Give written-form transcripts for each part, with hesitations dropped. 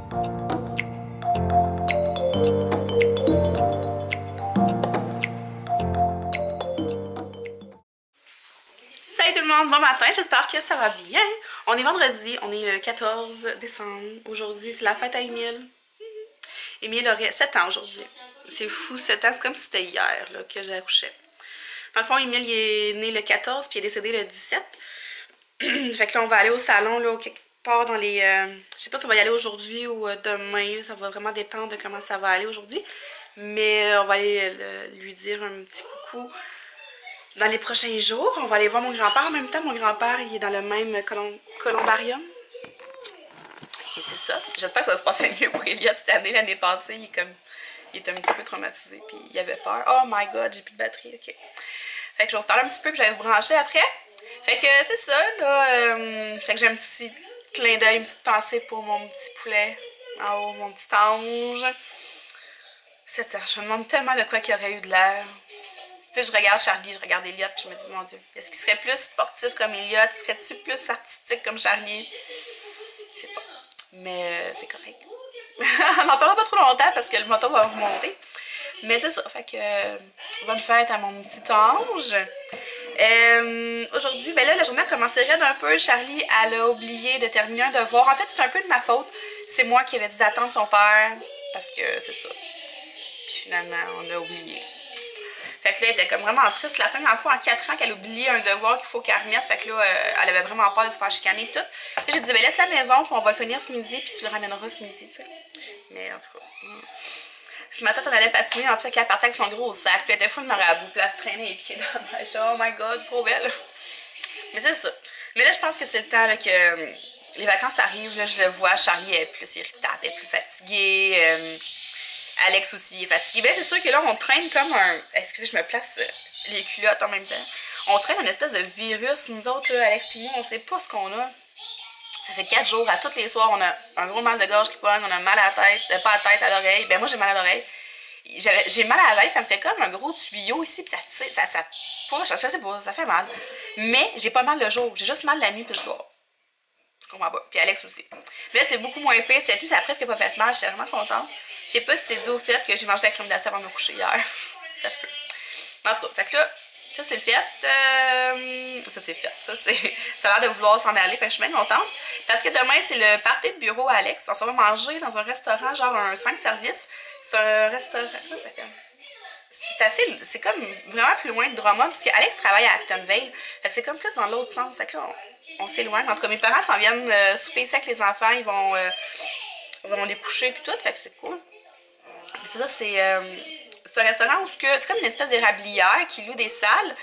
Salut tout le monde, bon matin, j'espère que ça va bien. On est vendredi, on est le 14 décembre. Aujourd'hui, c'est la fête à Émile. Émile aurait 7 ans aujourd'hui. C'est fou, 7 ans, c'est comme si c'était hier là, que j'accouchais. Dans le fond, Émile il est né le 14 puis il est décédé le 17. Fait que là, on va aller au salon, là, quelque part dans les... je sais pas si on va y aller aujourd'hui ou demain. Ça va vraiment dépendre de comment ça va aller aujourd'hui. Mais on va aller lui dire un petit coucou dans les prochains jours. On va aller voir mon grand-père en même temps. Mon grand-père, il est dans le même columbarium. Et c'est ça. J'espère que ça va se passer mieux pour Elliot cette année. L'année passée, il était un petit peu traumatisé. Puis il avait peur. Oh my god, j'ai plus de batterie. Ok. Fait que je vais vous parler un petit peu. Puis je vais vous brancher après. Fait que c'est ça. Là, fait que j'ai un petit clin d'œil, une petite pensée pour mon petit poulet en haut, mon petit ange. C'est ça. Je me demande tellement de quoi qu'il y aurait eu de l'air. Tu sais, je regarde Charlie, je regarde Elliot, puis je me dis, mon Dieu, est-ce qu'il serait plus sportif comme Elliot? Serait-tu plus artistique comme Charlie? Je sais pas. Mais c'est correct. On n'en parlera pas trop longtemps parce que le moto va remonter. Mais c'est ça. Fait que bonne fête à mon petit ange. Aujourd'hui, ben là, la journée a commencé raide un peu. Charlie, elle a oublié de terminer un devoir. En fait, c'est un peu de ma faute. C'est moi qui avais dit d'attendre son père parce que c'est ça. Puis finalement, on a oublié. Fait que là, elle était comme vraiment triste. La première fois en 4 ans qu'elle a oublié un devoir qu'il faut qu'elle remette. Fait que là, elle avait vraiment peur de se faire chicaner et tout. Là, j'ai dit, ben laisse la maison, puis on va le finir ce midi, puis tu le ramèneras ce midi, tu sais. Mais en tout cas. Ce matin, on allait patiner, en plus, qu'elle partait avec son gros sac. Puis elle était full de marabout, puis elle se traînait les pieds dans la neige. Oh my god, trop belle. Mais c'est ça. Mais là, je pense que c'est le temps là, que les vacances arrivent. Là, je le vois, Charlie est plus irritable, elle est plus fatiguée. Alex aussi est fatigué. Ben c'est sûr que là, on traîne comme un... Excusez, je me place les culottes en même temps. On traîne une espèce de virus. Nous autres, là, Alex et moi, on sait pas ce qu'on a. Ça fait 4 jours, à tous les soirs, on a un gros mal de gorge qui pogne, on a mal à la tête, pas à la tête, à l'oreille. Ben moi, j'ai mal à l'oreille. J'ai mal à la veille, ça me fait comme un gros tuyau ici, puis ça push, je sais pas, ça fait mal. Mais j'ai pas mal le jour, j'ai juste mal la nuit puis le soir. Je comprends pas. Puis Alex aussi. Mais là, c'est beaucoup moins pire, c'est tout, ça a presque pas fait mal, j'étais vraiment contente. Je sais pas si c'est dû au fait que j'ai mangé de la crème glacée avant de me coucher hier. Ça se peut. Mais en tout cas, fait que là, ça c'est le fait. Ça c'est fait. Ça a l'air de vouloir s'en aller. Fait que je suis bien contente. Parce que demain, c'est le party de bureau à Alex. On s'en va manger dans un restaurant, genre un 5 services. C'est un restaurant. Comment ça s'appelle? C'est comme vraiment plus loin de Drummond. Parce qu'Alex travaille à Actonville. Fait que c'est comme plus dans l'autre sens. Fait que là, on s'éloigne. En tout cas, mes parents s'en viennent souper ici avec les enfants. Ils vont les coucher puis tout. Fait que c'est cool. C'est ça, c'est un restaurant où c'est comme une espèce d'érablière qui loue des salles.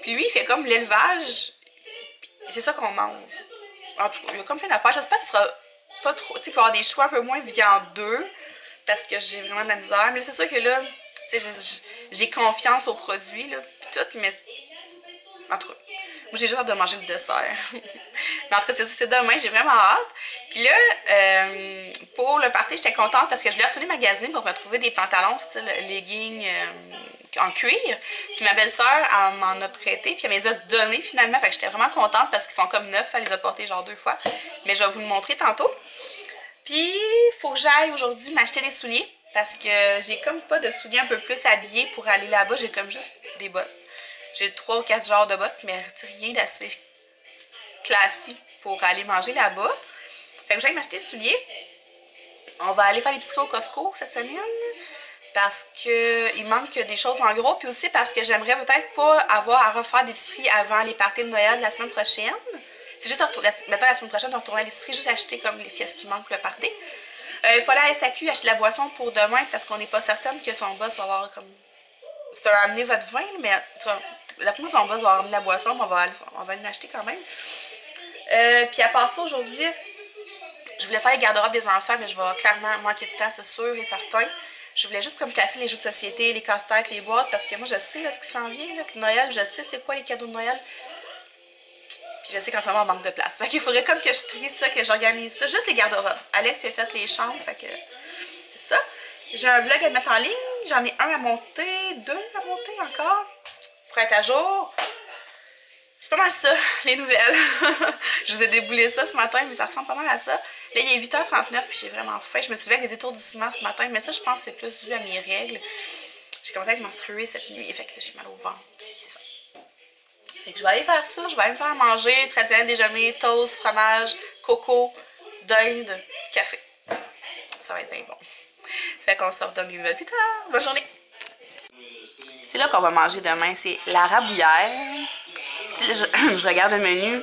Puis lui, il fait comme l'élevage. C'est ça qu'on mange. En tout cas, il y a comme plein d'affaires. J'espère que ce sera pas trop... Tu sais, qu'il va y avoir des choix un peu moins viandeux. Parce que j'ai vraiment de la misère. Mais c'est sûr que là, tu sais, j'ai confiance aux produits, là. Puis tout, mais... En tout cas, moi, j'ai juste hâte de manger le dessert. Mais en tout cas, c'est demain. J'ai vraiment hâte. Puis là, pour le party, j'étais contente parce que je voulais retourner magasiner pour me trouver des pantalons style leggings en cuir. Puis ma belle-sœur, elle m'en a prêté, puis elle me les a donnés finalement. Fait que j'étais vraiment contente parce qu'ils sont comme neufs. Elle les a portés genre 2 fois. Mais je vais vous le montrer tantôt. Puis, il faut que j'aille aujourd'hui m'acheter des souliers parce que j'ai comme pas de souliers un peu plus habillés pour aller là-bas. J'ai comme juste des bottes. J'ai 3 ou 4 genres de bottes, mais rien d'assez classique pour aller manger là-bas. Fait que j'aille m'acheter des souliers. On va aller faire l'épicerie au Costco cette semaine parce qu'il manque des choses en gros. Puis aussi parce que j'aimerais peut-être pas avoir à refaire d'épicerie avant les parties de Noël de la semaine prochaine. C'est juste, maintenant la semaine prochaine, on retourne à l'épicerie, juste acheter comme qu'est-ce qui manque pour le party. Il faut aller à SAQ acheter de la boisson pour demain parce qu'on n'est pas certaine que son boss va avoir comme... C'est un amener votre vin, mais d'après moi, son boss va avoir amené de la boisson, mais on va aller l'acheter quand même. Puis à part ça, aujourd'hui, je voulais faire les garde-robes des enfants, mais je vais clairement manquer de temps, c'est sûr et certain. Je voulais juste comme casser les jeux de société, les casse-têtes, les boîtes, parce que moi, je sais là, ce qui s'en vient, là, que Noël, je sais c'est quoi les cadeaux de Noël. Puis je sais qu'en ce moment, on manque de place. Fait qu'il faudrait comme que je trie ça, que j'organise ça. Juste les garde-robes. Alex, il a fait les chambres, fait que c'est ça. J'ai un vlog à mettre en ligne. J'en ai un à monter, 2 à monter encore, pour être à jour. C'est pas mal ça, les nouvelles. Je vous ai déboulé ça ce matin, mais ça ressemble pas mal à ça. Là, il est 8h39 puis j'ai vraiment faim. Je me suis levée avec des étourdissements ce matin, mais ça, je pense que c'est plus dû à mes règles. J'ai commencé à être menstruée cette nuit, fait que là, j'ai mal au ventre. C'est ça. Fait que je vais aller faire ça, je vais aller me faire manger, traditionnel déjeuner, toast, fromage, coco, dinde, café. Ça va être bien bon. Fait qu'on se redonne des nouvelles plus tard. Bonne journée! C'est là qu'on va manger demain, c'est la rabouillère. Je regarde le menu.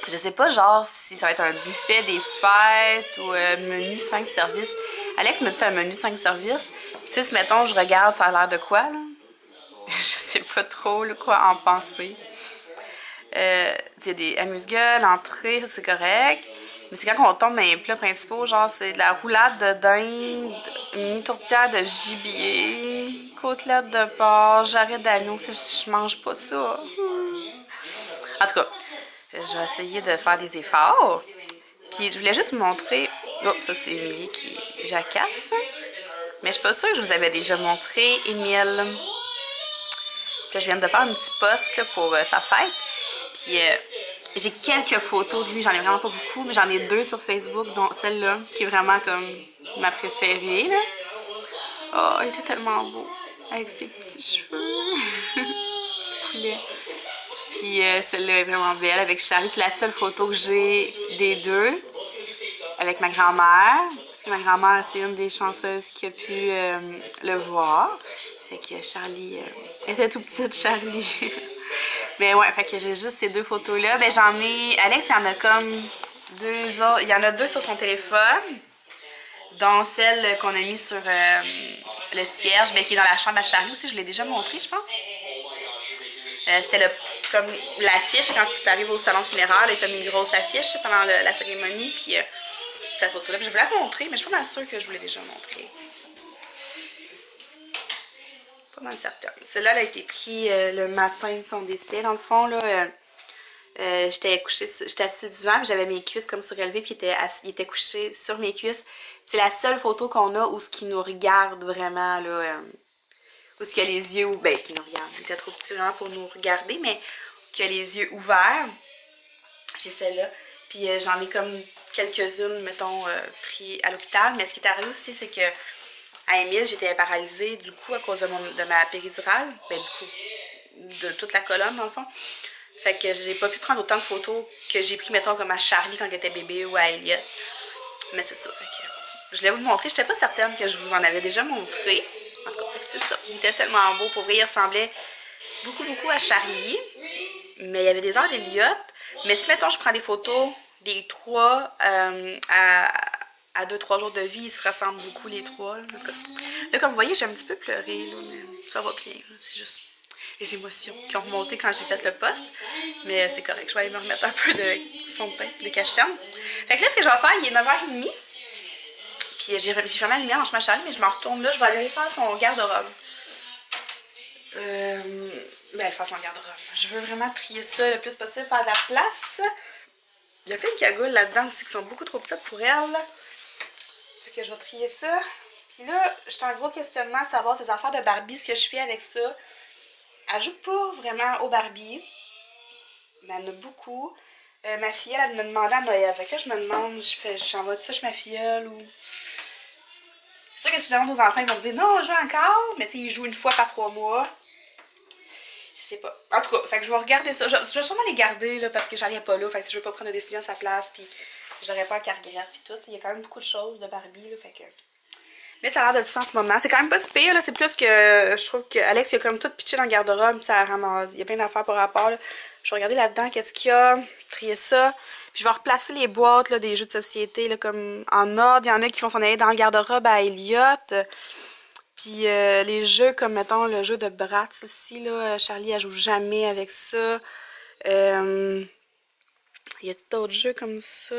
Je sais pas genre si ça va être un buffet des fêtes ou un menu 5 services. Alex me dit c'est un menu 5 services. Tu sais, si mettons je regarde, ça a l'air de quoi là? Je sais pas trop là, quoi en penser. Il y a des amuse-gueules, l'entrée, ça c'est correct. Mais c'est quand on tombe dans les plats principaux, genre c'est de la roulade de dinde, mini tourtière de gibier, côtelette de porc, jarret d'agneau, je mange pas ça. En tout cas, je vais essayer de faire des efforts. Puis je voulais juste vous montrer... Oh, ça c'est Émilie qui jacasse. Mais je suis pas sûre que je vous avais déjà montré Émile. Puis là, je viens de faire un petit post là, pour sa fête. Puis j'ai quelques photos de lui, j'en ai vraiment pas beaucoup, mais j'en ai 2 sur Facebook, dont celle-là, qui est vraiment comme ma préférée. Là. Oh, il était tellement beau, avec ses petits cheveux. Petit poulet. Puis celle-là est vraiment belle, avec Charlie. C'est la seule photo que j'ai des 2, avec ma grand-mère. Parce que ma grand-mère, c'est une des chanceuses qui a pu le voir. Fait que Charlie était tout petite, Charlie. Mais ouais, fait que j'ai juste ces 2 photos-là. Ben j'en ai... Alex, il y en a comme 2 autres. Il y en a 2 sur son téléphone. Dont celle qu'on a mis sur le cierge, mais qui est dans la chambre à Charlie aussi. Je vous l'ai déjà montré, je pense. C'était comme l'affiche quand tu arrives au salon funéraire. Il y a comme une grosse affiche pendant la cérémonie. Puis cette photo-là, je vais la montrer, mais je suis pas mal sûre que je vous l'ai déjà montrée. Pas mal certaine. Celle-là elle a été prise le matin de son décès. Dans le fond, là, j'étais assise devant, j'avais mes cuisses comme surélevées, puis il était couché sur mes cuisses. C'est la seule photo qu'on a où ce qui nous regarde vraiment, là, où ce qu'il a les yeux, ben, qui nous regarde. Il était trop petit vraiment pour nous regarder, mais qui a les yeux ouverts. J'ai celle-là. Puis j'en ai comme quelques-unes, mettons, pris à l'hôpital. Mais ce qui est arrivé aussi, c'est que à Émile, j'étais paralysée du coup à cause de ma péridurale. Ben du coup, de toute la colonne dans le fond. Fait que j'ai pas pu prendre autant de photos que j'ai pris, mettons, comme à Charlie quand elle était bébé ou à Elliot. Mais c'est ça, fait que je voulais vous le montrer. J'étais pas certaine que je vous en avais déjà montré. En tout cas, c'est ça. Il était tellement beau. Pour vrai, il ressemblait beaucoup à Charlie. Mais il y avait des heures d'Elliot. Mais si, mettons, je prends des photos des 3 à 2-3 jours de vie, ils se ressemblent beaucoup les 3. Là, comme vous voyez, j'ai un petit peu pleuré, là, mais ça va bien. C'est juste les émotions qui ont remonté quand j'ai fait le post. Mais c'est correct, je vais aller me remettre un peu de fond de teint, de cachem. Fait que là, ce que je vais faire, il est 9h30. Puis j'ai fermé la lumière dans ma Charlie, mais je m'en retourne là, je vais aller faire son garde-robe. Ben, faire son garde-robe. Je veux vraiment trier ça le plus possible, faire de la place. Il y a plein de cagoules là-dedans aussi qui sont beaucoup trop petites pour elle. Fait que je vais trier ça. Puis là, j'étais en gros questionnement à savoir ces affaires de Barbie, ce que je fais avec ça. Elle joue pas vraiment au Barbie, mais elle en a beaucoup. Ma filleule, elle me demandait à Noël. Fait que là, je me demande, j'envoie ça chez ma filleule ou... C'est sûr que si je demande aux enfants, ils vont me dire non, on joue encore, mais tu sais, ils jouent une fois par 3 mois. Je sais pas. En tout cas, fait que je vais regarder ça. Je vais sûrement les garder là, parce que Charlie n'est pas là. Fait que si je veux pas prendre de décision à sa place, puis j'aurais pas qu'elle regrette, puis tout. Il y a quand même beaucoup de choses de Barbie, là, fait que... Mais ça a l'air de ça en ce moment. C'est quand même pas si pire, là. C'est plus que je trouve que Alex, il a comme tout pitché dans le garde-robe, puis ça ramasse. Il y a plein d'affaires par rapport, là. Je vais regarder là-dedans qu'est-ce qu'il y a, trier ça. Puis je vais replacer les boîtes, là, des jeux de société, là, comme en ordre. Il y en a qui vont s'en aller dans le garde-robe à Elliot. Puis les jeux comme, mettons, le jeu de Bratz ici, là, Charlie, elle joue jamais avec ça. Il y a d'autres jeux comme ça.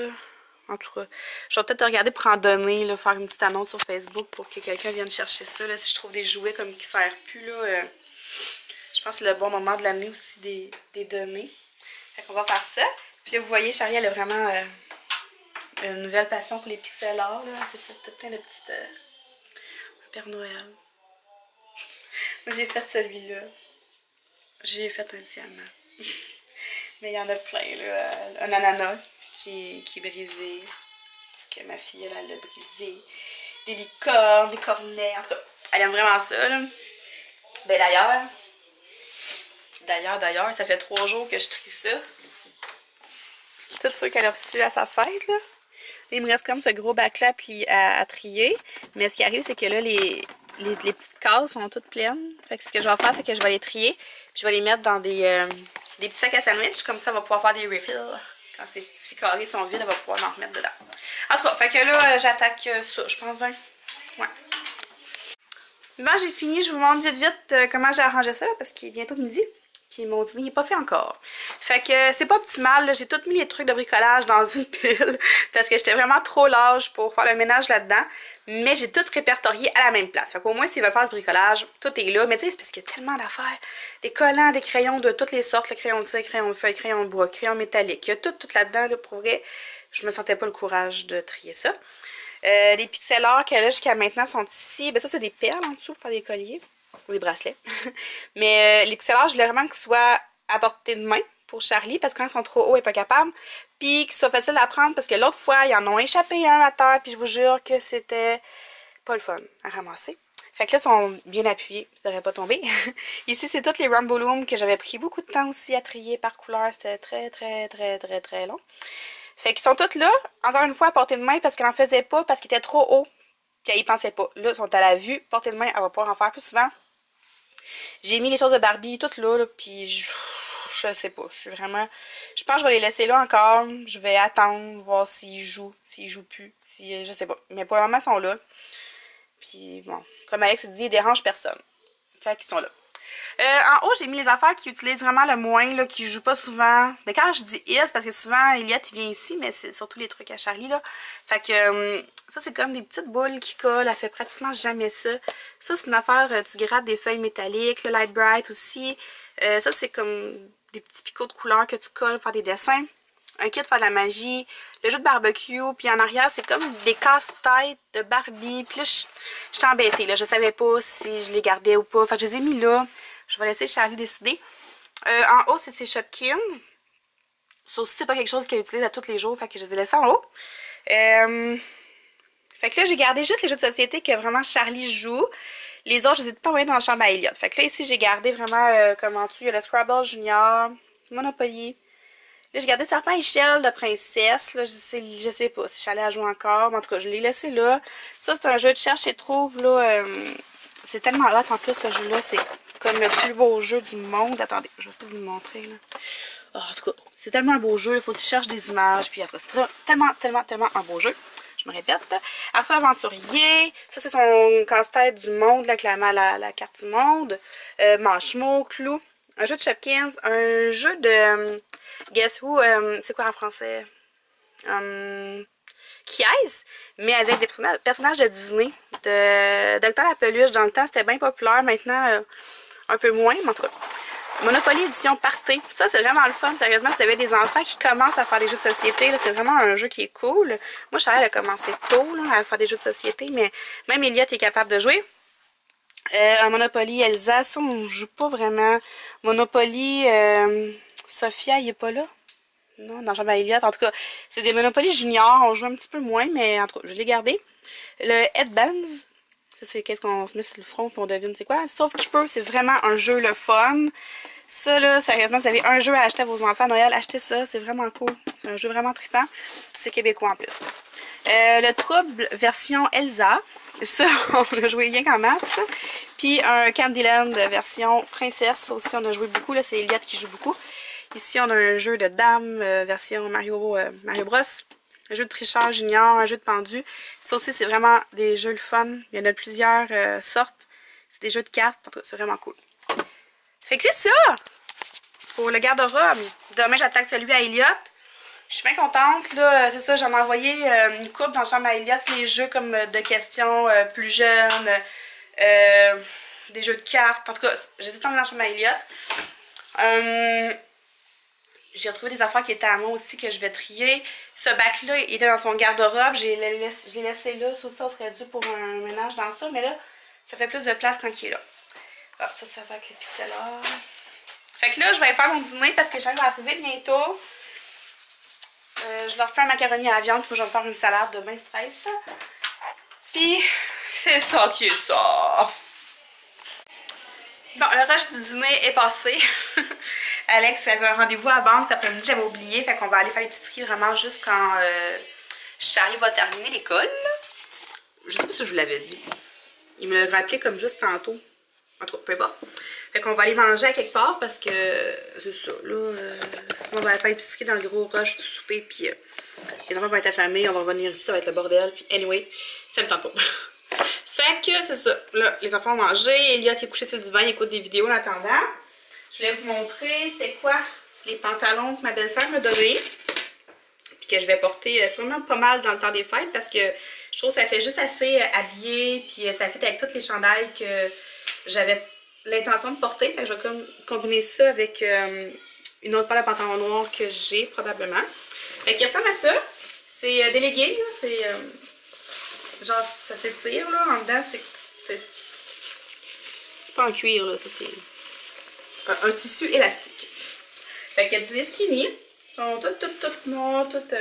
En tout cas, je vais peut-être regarder pour en donner, là, faire une petite annonce sur Facebook pour que quelqu'un vienne chercher ça. Là, si je trouve des jouets comme qui ne servent plus, là, je pense que c'est le bon moment de l'année aussi des données. Fait qu'on va faire ça. Puis là, vous voyez, Charlie, elle a vraiment une nouvelle passion pour les pixel art. Elle s'est fait plein de petites... Père Noël. Moi, j'ai fait celui-là. J'ai fait un diamant. Mais il y en a plein, là. Un ananas qui est brisé. que ma fille, elle a brisé. Des licornes, des cornets, en tout cas. Elle aime vraiment ça, là. Ben d'ailleurs, ça fait 3 jours que je trie ça. Tout ça qu'elle a reçu à sa fête, là. Il me reste comme ce gros bac-là à trier. Mais ce qui arrive, c'est que là, les petites cases sont toutes pleines. Fait que ce que je vais faire, c'est que je vais les trier. Puis je vais les mettre dans des petits sacs à sandwich. Comme ça, elle va pouvoir faire des refills. Quand ces petits carrés sont vides, elle va pouvoir en remettre dedans. En tout cas, fait que là, j'attaque ça, je pense bien. Ouais. Bon, j'ai fini. Je vous montre vite comment j'ai arrangé ça, là, parce qu'il est bientôt midi. Puis mon dîner n'est pas fait encore. Fait que c'est pas optimal. J'ai tout mis les trucs de bricolage dans une pile. Parce que j'étais vraiment trop large pour faire le ménage là-dedans. Mais j'ai tout répertorié à la même place. Fait qu'au moins, s'ils veulent faire ce bricolage, tout est là. Mais tu sais, c'est parce qu'il y a tellement d'affaires. Des collants, des crayons de toutes les sortes. Le crayon de cire, crayon de feuille, crayon de bois, crayon métallique. Il y a tout là-dedans. Là, pour vrai, je me sentais pas le courage de trier ça. Les pixel art qu'elle a jusqu'à maintenant sont ici. Ben ça, c'est des perles en dessous pour faire des colliers. Ou des bracelets. Mais les pixel art, je voulais vraiment qu'ils soient à portée de main pour Charlie, parce que quand ils sont trop hauts, elle n'est pas capable. Puis qu'ils soient faciles à prendre, parce que l'autre fois, ils en ont échappé un à terre, puis je vous jure que c'était pas le fun à ramasser. Fait que là, ils sont bien appuyés, ça devrait pas tomber. Ici, c'est toutes les Rumble Loom que j'avais pris beaucoup de temps aussi à trier par couleur. C'était très long. Fait qu'ils sont toutes là, encore une fois, à portée de main, parce qu'elle n'en faisait pas, parce qu'ils étaient trop hauts, puis elle y pensait pas. Là, ils sont à la vue, portée de main, elle va pouvoir en faire plus souvent. J'ai mis les choses de Barbie toutes là, puis je sais pas, je pense que je vais les laisser là encore, je vais attendre, voir s'ils jouent plus, je sais pas. Mais pour le moment, ils sont là. Puis bon, comme Alex dit, ils dérangent personne. Fait qu'ils sont là. En haut, j'ai mis les affaires qui utilisent vraiment le moins, là, qui jouent pas souvent. Mais quand je dis is, parce que souvent, Elliot, il vient ici, mais c'est surtout les trucs à Charlie, là. Fait que ça, c'est comme des petites boules qui collent. Elle fait pratiquement jamais ça. Ça, c'est une affaire, tu grattes des feuilles métalliques, le Light Bright aussi. Ça, c'est comme des petits picots de couleurs que tu colles pour faire des dessins. Un kit pour faire de la magie, le jeu de barbecue, puis en arrière, c'est comme des casse-têtes de Barbie. Puis là, j'étais embêtée, là. Je savais pas si je les gardais ou pas. Fait que je les ai mis là. Je vais laisser Charlie décider. En haut, c'est ses Shopkins. Ça aussi, c'est pas quelque chose qu'elle utilise à tous les jours. Fait que je les ai laissés en haut. Fait que là, j'ai gardé juste les jeux de société que vraiment Charlie joue. Les autres, je les ai tout envoyés dans la chambre à Elliot. Fait que là, ici, j'ai gardé vraiment comme en dessous. Il y a le Scrabble Junior, Monopoly. Là, j'ai gardé Serpent et Échelle de Princesse. Là, je sais pas si j'allais à jouer encore. Mais en tout cas, je l'ai laissé là. Ça, c'est un jeu de cherche et trouve. Là, c'est tellement hot en plus, ce jeu-là. C'est comme le plus beau jeu du monde. Attendez, je vais essayer de vous le montrer. Là. Oh, en tout cas, c'est tellement un beau jeu. Il faut que tu cherches des images. Puis en tout cas, c'est tellement un beau jeu. Je me répète. Arthur Aventurier. Ça, c'est son casse-tête du monde, là, avec la carte du monde. Manchemot, Clou. Un jeu de Shopkins. Un jeu de... Guess Who, c'est quoi en français? Qui est-ce? Mais avec des personnages de Disney. De Docteur la Peluche. Dans le temps, c'était bien populaire. Maintenant, un peu moins. Mais en tout cas, Monopoly édition Party. Ça, c'est vraiment le fun. Sérieusement, si vous avez des enfants qui commencent à faire des jeux de société, c'est vraiment un jeu qui est cool. Moi, Charles a commencé tôt là, à faire des jeux de société, mais même Elliot est capable de jouer. Un Monopoly Elsa, ça, on joue pas vraiment. Monopoly Sophia, il est pas là? Non, dans Jean Elliott. En tout cas, c'est des Monopoly Junior. On joue un petit peu moins, mais en tout cas, je l'ai gardé. Le Headbands. Ça, c'est qu'est-ce qu'on se met sur le front et on devine c'est quoi. Sauf qu'il peut, c'est vraiment un jeu le fun. Ça, là, sérieusement, vous avez un jeu à acheter à vos enfants à Noël, achetez ça. C'est vraiment cool. C'est un jeu vraiment trippant. C'est québécois en plus. Le Trouble version Elsa. Ça, on a joué rien qu'en masse. Puis un Candyland version Princesse. Ça aussi, on a joué beaucoup. Là, c'est Elliot qui joue beaucoup. Ici, on a un jeu de dames version Mario Bros. Un jeu de tricheur junior, un jeu de pendu. Ça aussi, c'est vraiment des jeux le fun. Il y en a plusieurs sortes. C'est des jeux de cartes. En tout cas, c'est vraiment cool. Fait que c'est ça! Pour le garde-robe. Demain, j'attaque celui à Elliot. Je suis bien contente. Là, c'est ça, j'en ai envoyé une couple dans la chambre à Elliot. Les jeux comme de questions plus jeunes. Des jeux de cartes. En tout cas, j'ai tout envoyé dans la chambre à Elliot. J'ai retrouvé des affaires qui étaient à moi aussi que je vais trier. Ce bac-là était dans son garde-robe. Je l'ai laissé là. Ça serait dû pour un ménage dans ça. Mais là, ça fait plus de place quand il est là. Ah, ça va avec les pixel art. Fait que là, je vais faire mon dîner parce que Charles va arriver bientôt. Je leur fais un macaroni à la viande, puis je vais me faire une salade demain straight. Puis c'est ça qui est ça. Bon, le rush du dîner est passé. Alex avait un rendez-vous à la banque cet après-midi, j'avais oublié. Fait qu'on va aller faire l'épicerie vraiment juste quand Charlie va terminer l'école. Je sais pas si je vous l'avais dit. Il me l'a rappelé comme juste tantôt. En tout cas, peu importe. Fait qu'on va aller manger à quelque part parce que c'est ça, là. Sinon, on va aller faire l'épicerie dans le gros rush du souper. Puis les enfants vont être affamés, on va revenir ici, ça va être le bordel. Puis anyway, ça me tente pas. Fait que c'est ça. Là, les enfants ont mangé. Elliot est couché sur le divan, il écoute des vidéos en attendant. Je voulais vous montrer c'est quoi les pantalons que ma belle-sœur m'a donnés. Puis que je vais porter sûrement pas mal dans le temps des fêtes parce que je trouve que ça fait juste assez habillé. Puis ça fait avec tous les chandails que j'avais l'intention de porter. Fait que je vais comme combiner ça avec une autre paire de pantalons noirs que j'ai probablement. Fait qu'il ressemble à ça. C'est des leggings, c'est genre ça s'étire là. En dedans, c'est pas en cuir là, ça c'est un tissu élastique. Fait que des skinny. Sont toutes noires, toutes.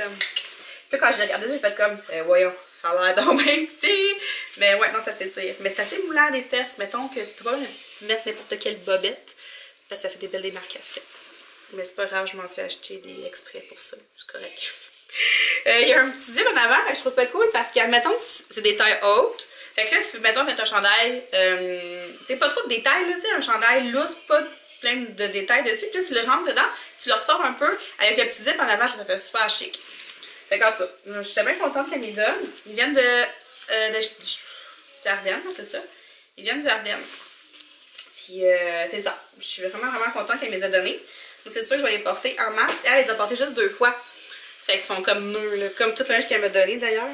Puis quand j'ai regardé, j'ai fait comme, voyons, ça a l'air donc même petit. Mais ouais, non, ça s'étire. Mais c'est assez moulant des fesses. Mettons que tu peux pas mettre n'importe quelle bobette. Parce que ça fait des belles démarcations. Mais c'est pas grave, je m'en suis acheté des exprès pour ça. C'est correct. Il y a un petit zip en avant, je trouve ça cool parce que, admettons que c'est des tailles hautes. Fait que là, si tu veux, mettons, mettre un chandail, c'est pas trop de détails, là, tu sais, un chandail lousse, pas plein de détails dessus. Puis là, tu le rentres dedans, tu le ressors un peu avec le petit zip en avant, ça fait super chic. Fait qu'en tout cas, j'étais bien contente qu'elle m'y donne. Ils viennent d'Ardennes, c'est ça. Ils viennent du Ardennes. Puis c'est ça. Je suis vraiment contente qu'elle me les a donnés. Donc c'est sûr que je vais les porter en masse. Elle les a portés juste 2 fois. Fait qu'ils sont comme nœuds, là, comme toute la linge qu'elle m'a donné d'ailleurs.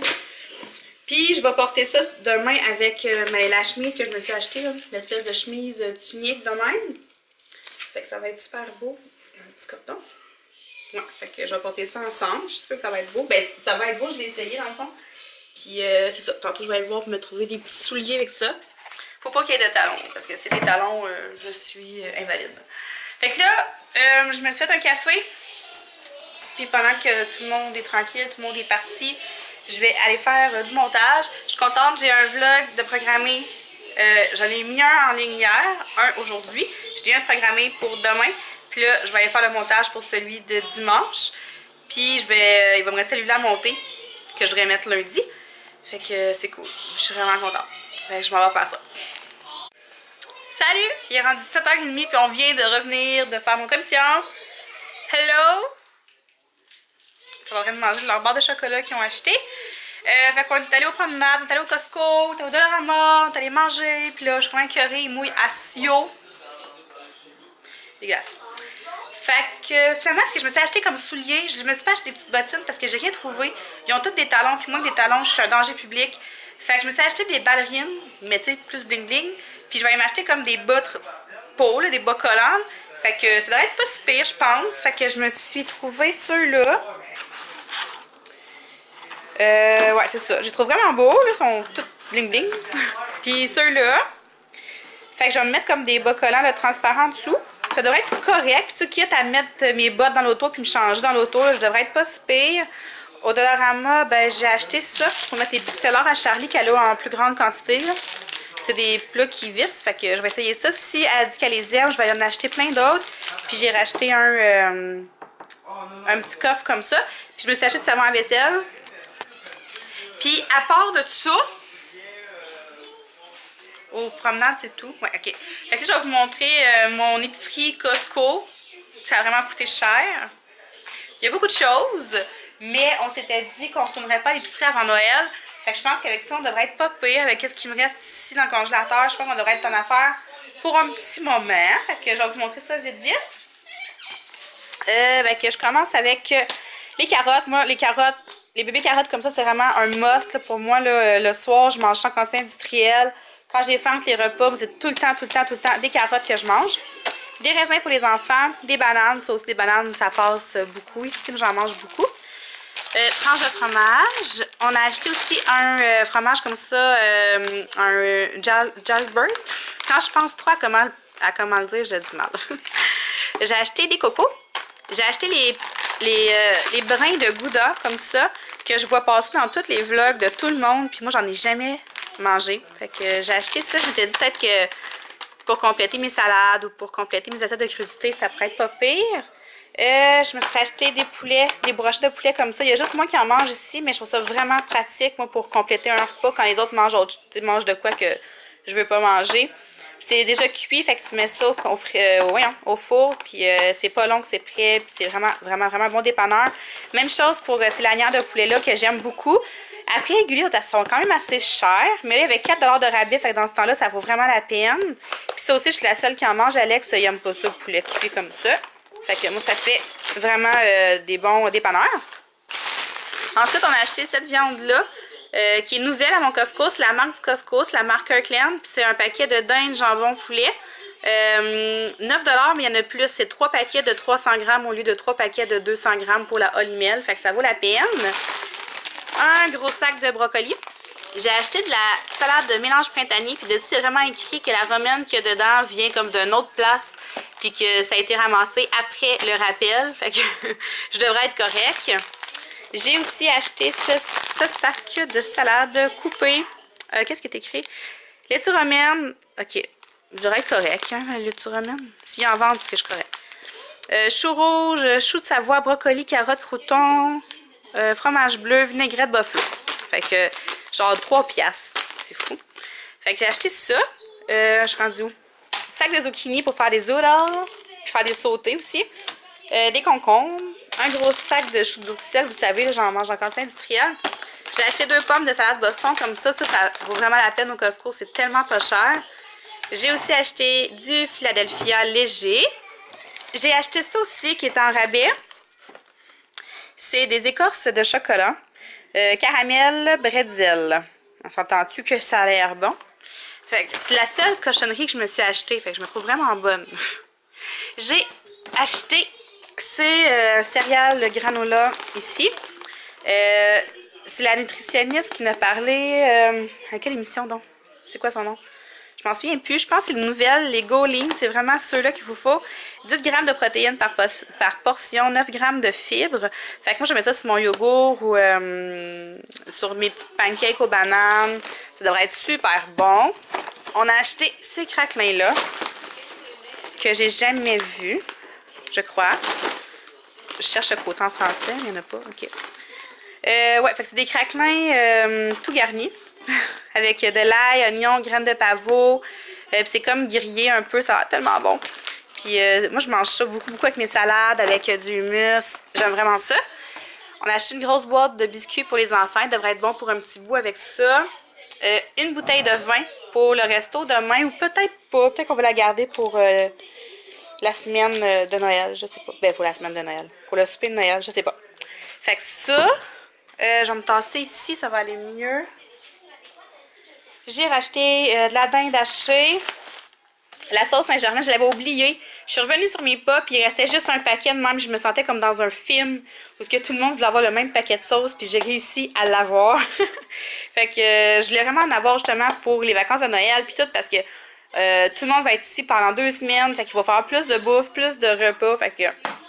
Puis je vais porter ça demain avec la chemise que je me suis achetée, l'espèce de chemise tunique de même. Fait que ça va être super beau. Un petit coton. Ouais, fait que je vais porter ça ensemble. Je suis sûre que ça va être beau. Ben, ça va être beau, je vais essayer dans le fond. Puis c'est ça. Tantôt, je vais aller voir pour me trouver des petits souliers avec ça. Faut pas qu'il y ait de talons. Parce que si c'est des talons, je suis invalide. Fait que là, je me suis fait un café. Puis pendant que tout le monde est tranquille, tout le monde est parti, je vais aller faire du montage. Je suis contente, j'ai un vlog de programmer. J'en ai mis un en ligne hier, un aujourd'hui. J'ai un programmé pour demain. Puis là, je vais aller faire le montage pour celui de dimanche. Puis il va me rester celui-là à monter, que je vais mettre lundi. Fait que c'est cool. Je suis vraiment contente. Fait que je m'en vais faire ça. Salut! Il est rendu 7h30 puis on vient de revenir de faire mon commission. Hello! Ils sont en train de manger leur barre de chocolat qu'ils ont acheté. Fait qu'on est allé aux promenades, on est allé au Costco, on est allé au Dollarama, on est allé manger. Puis là, je suis vraiment écœurée, il mouille à Sio. Dégueulasse. Fait que finalement, ce que je me suis acheté comme souliers, je me suis pas acheté des petites bottines parce que j'ai rien trouvé. Ils ont tous des talons, puis moi, des talons, je suis un danger public. Fait que je me suis acheté des ballerines, mais tu sais, plus bling bling. Puis je vais m'acheter comme des bas peau, des bas collants. Fait que ça devrait être pas si pire, je pense. Fait que je me suis trouvé ceux-là. Ouais, c'est ça. Je les trouve vraiment beaux, là, ils sont tous bling bling. Puis ceux-là. Fait que je vais me mettre comme des bas collants transparents dessous. Ça devrait être correct. Tu sais, quitte à mettre mes bottes dans l'auto puis me changer dans l'auto, je devrais être pas si pire. Au Dollarama, ben, j'ai acheté ça pour mettre les pixelors à Charlie qu'elle a en plus grande quantité. C'est des plats qui vissent. Fait que je vais essayer ça. Si elle dit qu'elle les aime, je vais en acheter plein d'autres. Puis j'ai racheté un petit coffre comme ça. Puis je me suis acheté du savon à vaisselle. Puis à part de tout ça, aux promenades, c'est tout. Ouais, ok. Fait que là, je vais vous montrer mon épicerie Costco. Ça a vraiment coûté cher. Il y a beaucoup de choses, mais on s'était dit qu'on ne retournerait pas à l'épicerie avant Noël. Fait que je pense qu'avec ça, on devrait être pas pire. Avec ce qui me reste ici dans le congélateur, je pense qu'on devrait être en affaire pour un petit moment. Fait que je vais vous montrer ça vite. Fait que je commence avec les carottes. Moi, les bébés carottes comme ça, c'est vraiment un must là, pour moi. Là, le soir, je mange sans quantité industrielle. Quand j'ai faim entre les repas, c'est tout le temps des carottes que je mange. Des raisins pour les enfants, des bananes. Ça aussi, des bananes, ça passe beaucoup ici, j'en mange beaucoup. Tranche de fromage. On a acheté aussi un fromage comme ça, un Jalsberg. Quand je pense trop à comment le dire, je le dis mal. J'ai acheté des cocos. J'ai acheté les les brins de Gouda, comme ça, que je vois passer dans tous les vlogs de tout le monde. Puis moi, j'en ai jamais mangé. Fait que j'ai acheté ça. J'étais dit peut-être que pour compléter mes salades ou pour compléter mes assiettes de crudité, ça pourrait être pas pire. Je me suis acheté des poulets, des broches de poulet comme ça. Il y a juste moi qui en mange ici, mais je trouve ça vraiment pratique, moi, pour compléter un repas quand les autres mangent de quoi que je veux pas manger. C'est déjà cuit, fait que tu mets ça au four, puis c'est pas long que c'est prêt, puis c'est vraiment bon dépanneur. Même chose pour ces lanières de poulet-là que j'aime beaucoup. À prix régulier, elles sont quand même assez chères, mais là, il y avait 4 $ de rabais, fait que dans ce temps-là, ça vaut vraiment la peine. Puis ça aussi, je suis la seule qui en mange. Alex, il aime pas ça, le poulet cuit comme ça. Fait que moi, ça fait vraiment des bons dépanneurs. Ensuite, on a acheté cette viande-là, qui est nouvelle à mon Costco. C'est la marque du Costco, c'est la marque Kirkland. Puis c'est un paquet de dinde, jambon, poulet. 9 $, mais il y en a plus. C'est 3 paquets de 300 grammes au lieu de 3 paquets de 200 grammes pour la Holy Meal. Fait que ça vaut la peine. Un gros sac de brocoli. J'ai acheté de la salade de mélange printanier, puis dessus c'est vraiment écrit que la romaine qu'il y a dedans vient comme d'une autre place, puis que ça a été ramassé après le rappel, fait que je devrais être correct. J'ai aussi acheté ce sac de salade coupé. Qu'est-ce qui est écrit? Laitue romaine. Ok, je devrais être correct, hein, la laitue romaine. S'il en vend, parce que je suis correct. Chou rouge, chou de Savoie, brocoli, carottes, croutons, fromage bleu, vinaigrette buffalo. Fait que genre 3 piastres. C'est fou. Fait que j'ai acheté ça. Je suis rendue où? Sac de zucchini pour faire des oodles. Puis faire des sautés aussi. Des concombres. Un gros sac de choux de Bruxelles. Vous savez, j'en mange en quantité industrielle. J'ai acheté 2 pommes de salade Boston comme ça. Ça vaut vraiment la peine au Costco. C'est tellement pas cher. J'ai aussi acheté du Philadelphia léger. J'ai acheté ça aussi qui est en rabais. C'est des écorces de chocolat. Caramel bretzel. On s'entend-tu que ça a l'air bon? C'est la seule cochonnerie que je me suis achetée. Fait que je me trouve vraiment bonne. J'ai acheté ces céréales granola ici. C'est la nutritionniste qui m'a parlé... à quelle émission donc? C'est quoi son nom? Je m'en souviens plus. Je pense que c'est une nouvelle, les Go Lean. C'est vraiment ceux-là qu'il vous faut. 10 grammes de protéines par portion, 9 grammes de fibres. Fait que moi, je mets ça sur mon yogourt ou sur mes petites pancakes aux bananes. Ça devrait être super bon. On a acheté ces craquelins-là que j'ai jamais vus, je crois. Je cherche le côté en français, mais il n'y en a pas. OK. Ouais, fait que c'est des craquelins tout garnis. Avec de l'ail, oignons, graines de pavot. Puis c'est comme grillé un peu, ça a l'air tellement bon. Puis moi, je mange ça beaucoup avec mes salades, avec du hummus. J'aime vraiment ça. On a acheté une grosse boîte de biscuits pour les enfants. Il devrait être bon pour un petit bout avec ça. Une bouteille de vin pour le resto demain, ou peut-être pas. Peut-être qu'on va la garder pour la semaine de Noël, je sais pas. Ben, pour la semaine de Noël. Pour le souper de Noël, je sais pas. Fait que ça, je vais me tasser ici, ça va aller mieux. J'ai racheté de la dinde hachée. La sauce Saint-Germain, je l'avais oubliée. Je suis revenue sur mes pas, puis il restait juste un paquet de même. Je me sentais comme dans un film où que tout le monde voulait avoir le même paquet de sauce, puis j'ai réussi à l'avoir. Fait que je voulais vraiment en avoir justement pour les vacances de Noël, puis tout, parce que tout le monde va être ici pendant 2 semaines. Fait qu'il va falloir plus de bouffe, plus de repas. Fait que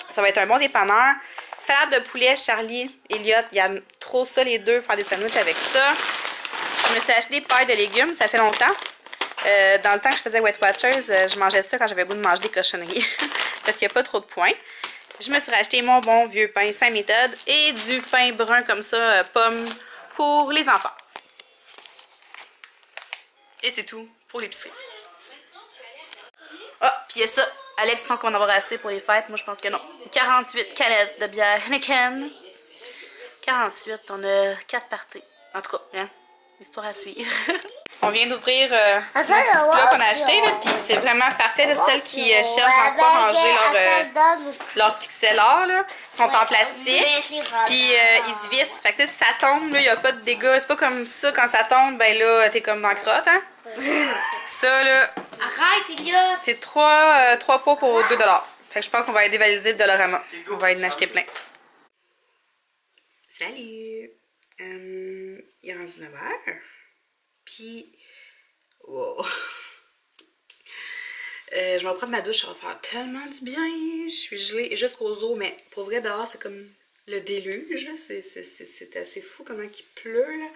ça va être un bon dépanneur. Salade de poulet, Charlie, Elliot, il y a trop ça les deux, faire des sandwichs avec ça. Je me suis acheté des pailles de légumes, ça fait longtemps. Dans le temps que je faisais Weight Watchers, je mangeais ça quand j'avais le goût de manger des cochonneries. Parce qu'il n'y a pas trop de points. Je me suis racheté mon bon vieux pain Saint-Méthode et du pain brun comme ça, pomme, pour les enfants. Et c'est tout pour l'épicerie. Ah, puis il y a ça. Alex pense qu'on va en avoir assez pour les fêtes. Moi, je pense que non. 48 canettes de bière Heineken. 48, on a 4 parties. En tout cas, hein, histoire à suivre. On vient d'ouvrir un petit plat qu'on a acheté, puis c'est vraiment parfait de celles qui cherchent à quoi manger leur pixel art, là. Ils sont en plastique, puis ils se vissent. Fait que si ça tombe, il n'y a pas de dégâts. C'est pas comme ça, quand ça tombe, ben là, t'es comme dans la crotte, hein. Ça, là, c'est 3 pots pour 2 $. Fait que je pense qu'on va être dévalisé le Dollarama. On va en acheter plein. Salut! Il est rendu 9 h. Puis, wow. Je vais reprendre ma douche, ça va faire tellement du bien. Je suis gelée jusqu'aux os, mais pour vrai, dehors, c'est comme le déluge. C'est assez fou comment il pleut. Là.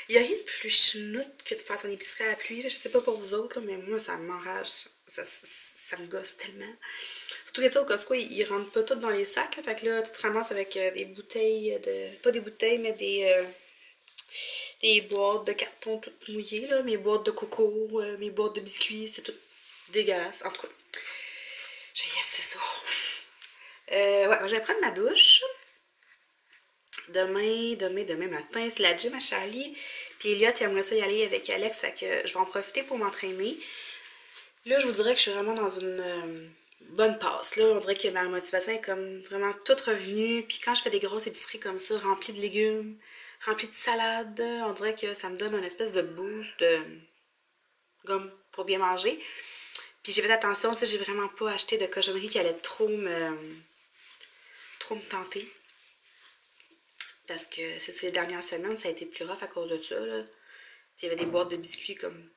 Il n'y a rien de plus chenoute que de faire son épicerie à la pluie. Là. Je sais pas pour vous autres, là, mais moi, ça m'enrage. Ça me gosse tellement. Surtout que tu sais, au Costco, ils rentrent pas tout dans les sacs. Là, fait que là, tu te ramasses avec des bouteilles de. Pas des bouteilles, mais des boîtes de carton toutes mouillées. Là, mes boîtes de coco, mes boîtes de biscuits, c'est tout dégueulasse. En tout cas, c'est ça. Ouais, je vais prendre ma douche. Demain matin, c'est la gym à Charlie. Puis Elliot, il aimerait ça y aller avec Alex, fait que je vais en profiter pour m'entraîner. Là, je vous dirais que je suis vraiment dans une bonne passe. Là, on dirait que ma motivation est comme vraiment toute revenue. Puis quand je fais des grosses épiceries comme ça, remplies de légumes, remplies de salades, on dirait que ça me donne une espèce de boost de gomme pour bien manger. Puis j'ai fait attention, tu sais, j'ai vraiment pas acheté de cochonnerie qui allait trop me tenter. Parce que c'est ces dernières semaines, ça a été plus rough à cause de ça. Là. Il y avait des boîtes de biscuits comme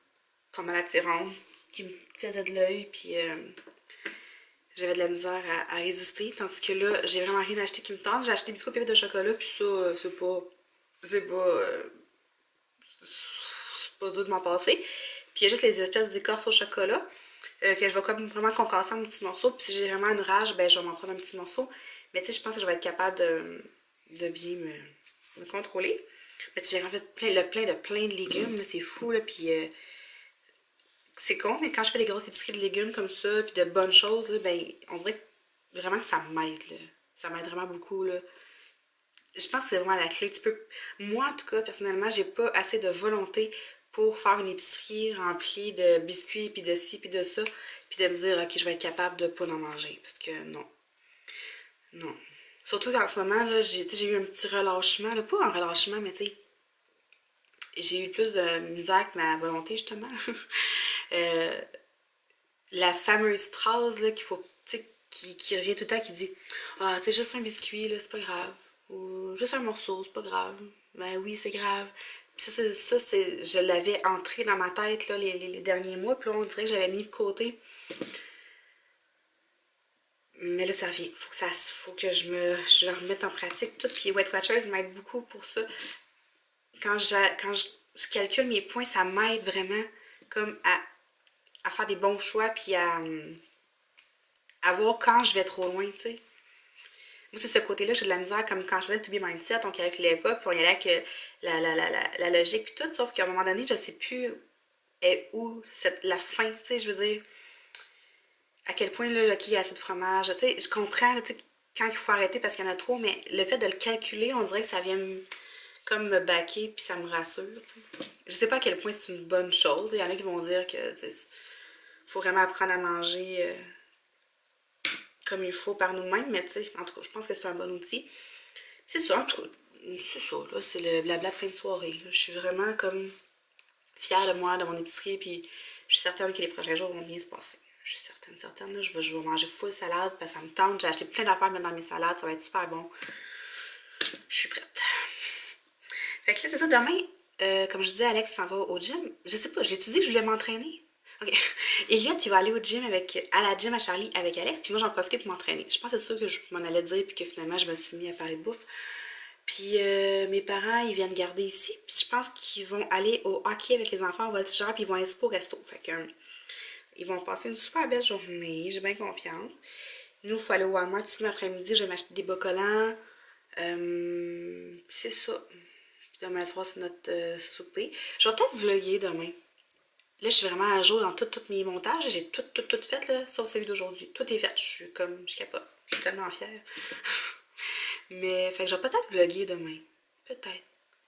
à la Tyrone qui me faisaient de l'œil, puis j'avais de la misère à résister. Tandis que là, j'ai vraiment rien acheté qui me tente. J'ai acheté des biscuits pépés de chocolat, puis ça, c'est pas dur de m'en passer. Puis il y a juste les espèces d'écorces au chocolat que je vais comme vraiment concasser en petits morceaux. Puis si j'ai vraiment une rage, ben je vais m'en prendre un petit morceau. Mais tu sais, je pense que je vais être capable de bien me contrôler. Mais tu sais, j'ai en fait plein de légumes, c'est fou, là. Puis c'est con, mais quand je fais des grosses épiceries de légumes comme ça, puis de bonnes choses, là, ben on dirait vraiment que ça m'aide, là. Ça m'aide vraiment beaucoup, là. Je pense que c'est vraiment la clé. Moi, en tout cas, personnellement, j'ai pas assez de volonté pour faire une épicerie remplie de biscuits, puis de ci, puis de ça, puis de me dire, ok, je vais être capable de pas en manger. Parce que non. Non. Surtout qu'en ce moment, là, j'ai eu un petit relâchement. Là, pas un relâchement, mais tu sais, j'ai eu plus de misère que ma volonté, justement. Euh, la fameuse phrase là, qu'il faut, tu sais, qui revient tout le temps, qui dit ah, tu sais, juste un biscuit, là, c'est pas grave. Ou juste un morceau, c'est pas grave. Ben oui, c'est grave. Puis je l'avais entré dans ma tête là, les derniers mois, puis là, on dirait que j'avais mis de côté. Mais là, ça revient. Faut que je le remette en pratique tout. Puis Weight Watchers m'aide beaucoup pour ça. Quand je calcule mes points, ça m'aide vraiment comme à faire des bons choix, puis à voir quand je vais trop loin, tu sais. Moi, c'est ce côté-là, j'ai de la misère, comme quand je faisais le To Be Mindset, on calculait pas, puis on y allait avec la logique, puis tout, sauf qu'à un moment donné, je sais plus où la fin, tu sais, je veux dire, à quel point, là, il y a assez de fromage, tu sais, je comprends, tu sais, quand il faut arrêter parce qu'il y en a trop, mais le fait de le calculer, on dirait que ça vient comme me baquer, puis ça me rassure, tu sais. Je sais pas à quel point c'est une bonne chose, il y en a qui vont dire que, faut vraiment apprendre à manger comme il faut par nous-mêmes, mais tu sais, en tout cas, je pense que c'est un bon outil. C'est ça, en tout cas, c'est ça, là, c'est le blabla de fin de soirée. Là. Je suis vraiment comme fière de moi, de mon épicerie, puis je suis certaine que les prochains jours vont bien se passer. Je suis certaine, là, je vais manger full salade, parce que ça me tente. J'ai acheté plein d'affaires dans mes salades, ça va être super bon. Je suis prête. Fait que là, c'est ça, demain, comme je dis, Alex s'en va au gym. Je sais pas, j'ai étudié que je voulais m'entraîner. Ok. Elliot, il va aller au gym à la gym à Charlie avec Alex, puis moi j'en profitais pour m'entraîner. Je pense que c'est ça que je m'en allais dire, puis que finalement je me suis mis à parler de bouffe. Puis mes parents, ils viennent garder ici, puis je pense qu'ils vont aller au hockey avec les enfants au voltigeur, puis ils vont aller au resto. Fait que ils vont passer une super belle journée, j'ai bien confiance. Nous, il faut aller au Walmart, puis l'après-midi, je vais m'acheter des bas collants. Puis c'est ça. Puis demain soir, c'est notre souper. Je vais peut-être vlogger demain. Là, je suis vraiment à jour dans tous mes montages. J'ai tout fait, là, sauf celui d'aujourd'hui. Tout est fait. Je capote. Je suis tellement fière. Mais, fait que je vais peut-être vlogger demain. Peut-être.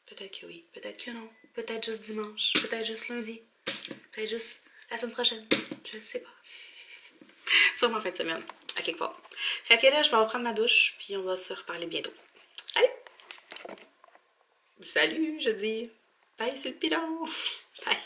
Peut-être que oui. Peut-être que non. Peut-être juste dimanche. Peut-être juste lundi. Peut-être juste la semaine prochaine. Je sais pas. Sûrement fin de semaine. À quelque part. Fait que là, je vais reprendre ma douche. Puis on va se reparler bientôt. Salut! Salut, je dis. Bye, c'est le pilon. Bye.